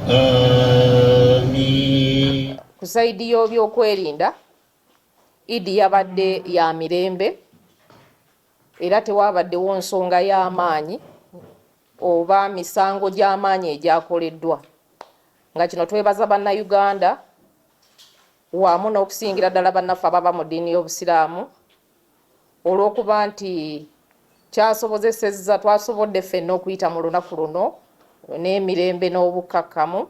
Amin. Ku saidi y'ebyokwerinda Idi yabadde ya mirembe era tewabaddewo nsonga y'amaanyi oba misango gy'amaanyi egyakoleddwa. Nga kino twebaza bannayuganda wamu n'okusingira ddala bannaffe ababa mu ddiini y'Obusiraamu olw'okuba nti twasobodde ffenna okuyita mu lunaku luno n'emirembe n'obukkakkamu.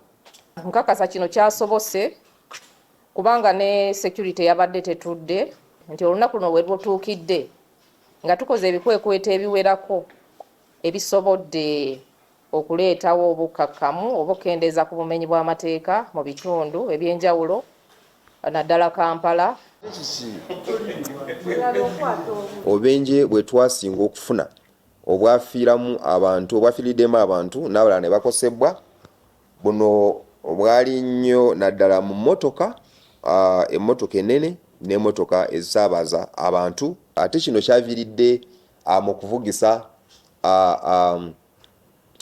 Nkakasa kino kyasobose kubanga ne security yabadde tetudde nti olunaku luno we lutuukidde nga tukoze ebikwekweto ebiwerako ebisobodde okuleetawo obukkakkamu obukendeeza ku bumenyi bw'amateeka mu bitundu ebyenjawulo naddala Kampala. Obubenje bwe twasinga okufuna obwafiiramu abantu obwafiiriddemu abantu n'abalala ne bakosebwa buno obwali nnyo naddala mu mmotoka, emmotoka ennene n'emmotoka ezisaabaza abantu. Ate kino kyaviiridde mu kuvugisa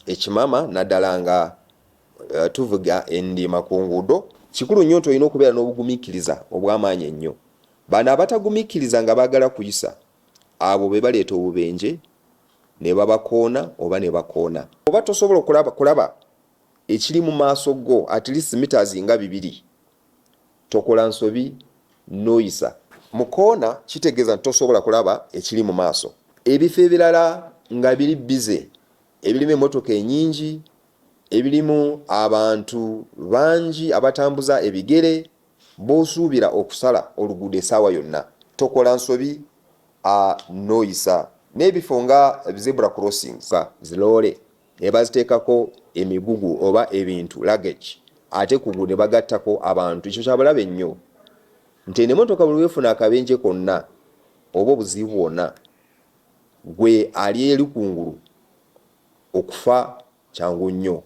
ekimama naddala nga tuvuga endiima ku nguudo. Kikulu nnyo nti olina okubeera n'obugumiikiriza obw'amaanyi ennyo. Bano abatagumiikiriza nga baagala kuyisa, abo be baleeta obubenje ne babakoona oba ne bakoona. Oba tosobola kulaba ekiri mu maaso go at least meters nga 2, tokola nsobi n'oyisa. Mu koona kitegeeza nti tosobola kulaba ekiri mu maaso. Ebifo ebirala nga biri bize, ebirimu emmotoka ennyingi, ebirimu abantu bangi abatambuza ebigere, b'osuubira okusala oluguudo essaawa yonna, tokola nsobi n'oyisa. N'ebifo nga zebra crossings, ziloole ne baziteekako emigugu oba ebintu luggage, ate ku guudo ne bagattako abantu. Ekyo kyabulabe nnyo nti emmotoka buli weefuna akabenje konna oba obuzibu bwonna, gwe ali eri kungulu okufa kyangu nnyo.